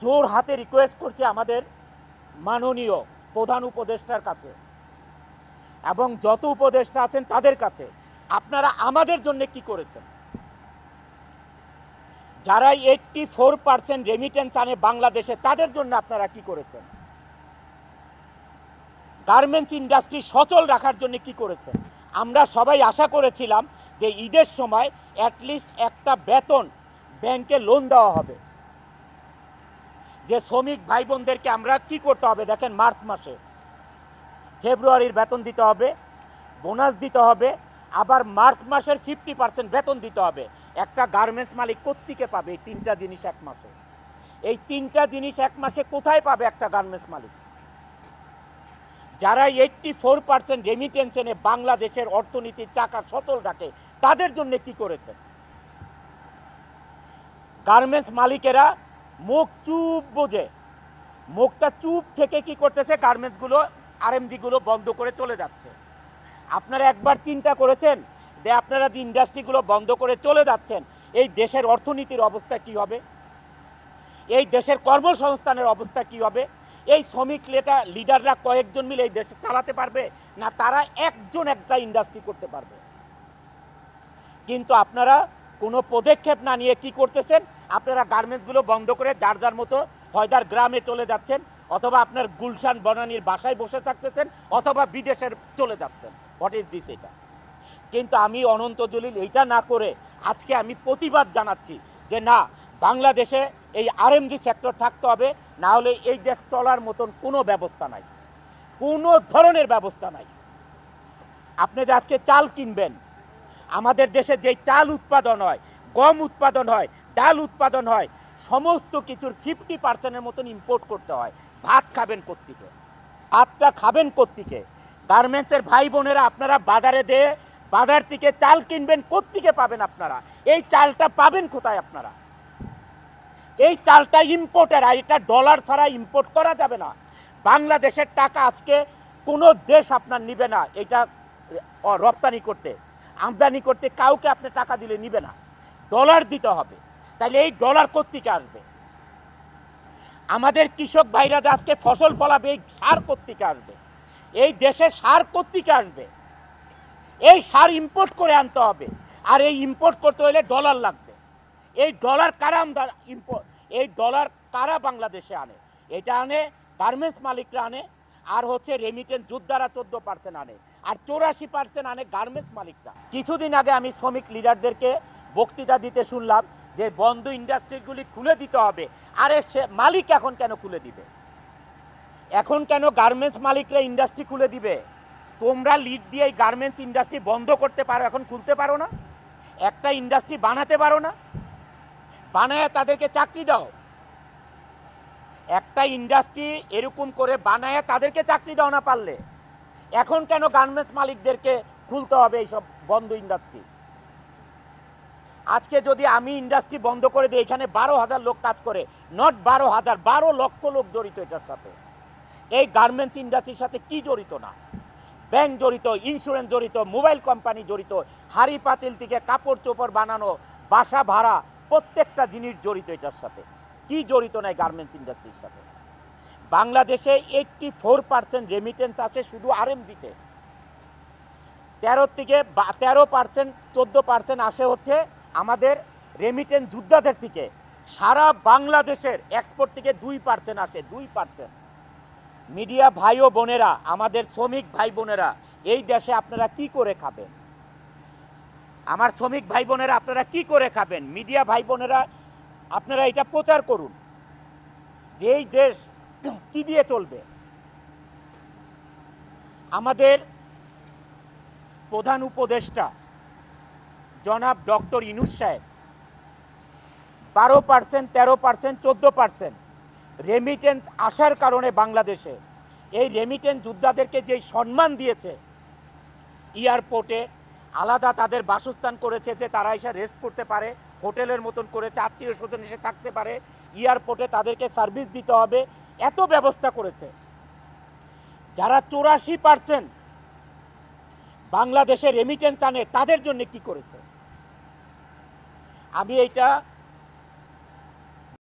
জোর হাতে রিকোয়েস্ট করছি আমাদের মাননীয় প্রধান উপদেষ্টার কাছে এবং যত উপদেষ্টা আছেন তাদের কাছে, আপনারা আমাদের জন্য কি করেছেন? যারা 84% রেমিটেন্স আনে বাংলাদেশে, তাদের জন্য আপনারা কি করেছেন? গার্মেন্টস ইন্ডাস্ট্রি সচল রাখার জন্য কি করেছেন? আমরা সবাই আশা করেছিলাম যে ঈদের সময় অ্যাটলিস্ট একটা বেতন ব্যাংকে লোন দেওয়া হবে। যে শ্রমিক ভাই বোনদেরকে আমরা কি করতে হবে দেখেন, মার্চ মাসে ফেব্রুয়ারির বেতন দিতে হবে, বোনাস দিতে হবে, আবার মার্চ মাসের 50% বেতন দিতে হবে। একটা গার্মেন্টস মালিক কোত্থেকে পাবে এই তিনটা জিনিস এক মাসে? এই তিনটা জিনিস এক মাসে কোথায় পাবে একটা গার্মেন্টস মালিক? যারা 84% রেমিটেন্স এনে বাংলাদেশের অর্থনীতির চাকা সচল রাখে, তাদের জন্য কি করেছে? গার্মেন্টস মালিকেরা মুখ চুপ বোঝে, মুখটা চুপ থেকে কি করতেছে, গার্মেন্টসগুলো আরএমজিগুলো বন্ধ করে চলে যাচ্ছে। আপনারা একবার চিন্তা করেছেন যে আপনারা যে ইন্ডাস্ট্রিগুলো বন্ধ করে চলে যাচ্ছেন, এই দেশের অর্থনীতির অবস্থা কি হবে? এই দেশের কর্মসংস্থানের অবস্থা কি হবে? এই শ্রমিক লিডাররা কয়েকজন মিলে এই দেশে চালাতে পারবে না? তারা একজন একটা ইন্ডাস্ট্রি করতে পারবে? কিন্তু আপনারা কোনো পদক্ষেপ না নিয়ে কি করতেছেন? আপনারা গার্মেন্টসগুলো বন্ধ করে যার যার মতো হয়দার গ্রামে চলে যাচ্ছেন, অথবা আপনার গুলশান বনানীর বাসায় বসে থাকতেছেন, অথবা বিদেশের চলে যাচ্ছেন। What is this? এটা কিন্তু আমি অনন্ত জলিল এইটা না করে আজকে আমি প্রতিবাদ জানাচ্ছি যে না, বাংলাদেশে এই আরএমজি সেক্টর থাকতে হবে, না হলে এই দেশ চলার মতন কোনো ব্যবস্থা নাই, কোনো ধরনের ব্যবস্থা নাই। আপনি যে আজকে চাল কিনবেন, আমাদের দেশে যেই চাল উৎপাদন হয়, গম উৎপাদন হয়, ডাল উৎপাদন হয়, সমস্ত কিছুর 50%-এর মতন ইম্পোর্ট করতে হয়। ভাত খাবেন কোত্থেকে? ভাতটা খাবেন কোত্থেকে? গার্মেন্টসের ভাই বোনেরা আপনারা বাজারে দিয়ে বাজার থেকে চাল কিনবেন, কোত্থেকে পাবেন আপনারা? এই চালটা পাবেন কোথায় আপনারা? এই চালটা ইম্পোর্টের, আর এটা ডলার ছাড়া ইম্পোর্ট করা যাবে না। বাংলাদেশের টাকা আজকে কোনো দেশ আপনার নিবে না এটা রপ্তানি করতে, আমদানি করতে। কাউকে আপনি টাকা দিলে নিবে না, ডলার দিতে হবে। তাহলে এই ডলার কোত্থেকে আসবে? আমাদের কৃষক ভাইরা যে আজকে ফসল ফলাবে, এই সার কোত্থেকে আসবে? এই দেশে সার কোত্থেকে আসবে? এই সার ইম্পোর্ট করে আনতে হবে, আর এই ইম্পোর্ট করতে হলে ডলার লাগবে। এই ডলার কারা এই ডলার কারা বাংলাদেশে আনে? এটা আনে গার্মেন্টস মালিকরা আনে, আর হচ্ছে রেমিটেন্স যোদ্ধারা 14% আনে, আর 84% আনে গার্মেন্টস মালিকরা। কিছুদিন আগে আমি শ্রমিক লিডারদেরকে বক্তৃতা দিতে শুনলাম যে বন্ধ ইন্ডাস্ট্রিগুলি খুলে দিতে হবে। আরে সে মালিক এখন কেন খুলে দিবে? এখন কেন গার্মেন্টস মালিকরা ইন্ডাস্ট্রি খুলে দিবে? তোমরা লিড দিয়ে এই গার্মেন্টস ইন্ডাস্ট্রি বন্ধ করতে পারো, এখন খুলতে পারো না? একটা ইন্ডাস্ট্রি বানাতে পারো না? বানায় তাদেরকে চাকরি দাও। একটা ইন্ডাস্ট্রি এরকম করে বানায় তাদেরকে চাকরি দাও না পারলে। এখন কেন গার্মেন্টস মালিকদেরকে খুলতে হবে এইসব বন্ধ ইন্ডাস্ট্রি? আজকে যদি আমি ইন্ডাস্ট্রি বন্ধ করে দিই, এখানে 12,000 লোক কাজ করে, নট 12,000, 12 লক্ষ লোক জড়িত এটার সাথে। এই গার্মেন্টস ইন্ডাস্ট্রির সাথে কি জড়িত না? ব্যাংক জড়িত, ইন্স্যুরেন্স জড়িত, মোবাইল কোম্পানি জড়িত, হাড়ি পাতিল থেকে কাপড় চোপড় বানানো, বাসা ভাড়া, প্রত্যেকটা জিনিস জড়িত এটার সাথে। কি জড়িত নাই গার্মেন্টস ইন্ডাস্ট্রির সাথে? বাংলাদেশে 84% রেমিটেন্স আছে শুধু আরএমজিতে। 13% 14% আসে হচ্ছে আমাদের রেমিটেন্স যোদ্ধাদের থেকে। সারা বাংলাদেশের এক্সপোর্ট থেকে 2% আসে, 2%। মিডিয়া ভাই ও বোনেরা, আমাদের শ্রমিক ভাই বোনেরা, এই দেশে আপনারা কি করে খাবেন? আমার শ্রমিক ভাই বোনেরা, আপনারা কি করে খাবেন? মিডিয়া ভাই বোনেরা, আপনারা এটা প্রচার করুন যে এই দেশ কি দিয়ে চলবে। আমাদের প্রধান উপদেষ্টা জনাব ডক্টর ইউনূস সাহেব 12%, 13%, 14% রেমিটেন্স আসার কারণে বাংলাদেশে এই রেমিটেন্স যোদ্ধাদেরকে যেই সম্মান দিয়েছে, এয়ারপোর্টে আলাদা তাদের বাসস্থান করেছে যে তারা এসে রেস্ট করতে পারে, হোটেলের মতন করেছে, আত্মীয় স্বজন এসে থাকতে পারে, এয়ারপোর্টে তাদেরকে সার্ভিস দিতে হবে, এত ব্যবস্থা করেছে। যারা 84% বাংলাদেশে রেমিটেন্স আনে, তাদের জন্য কি করেছে? আমি এইটা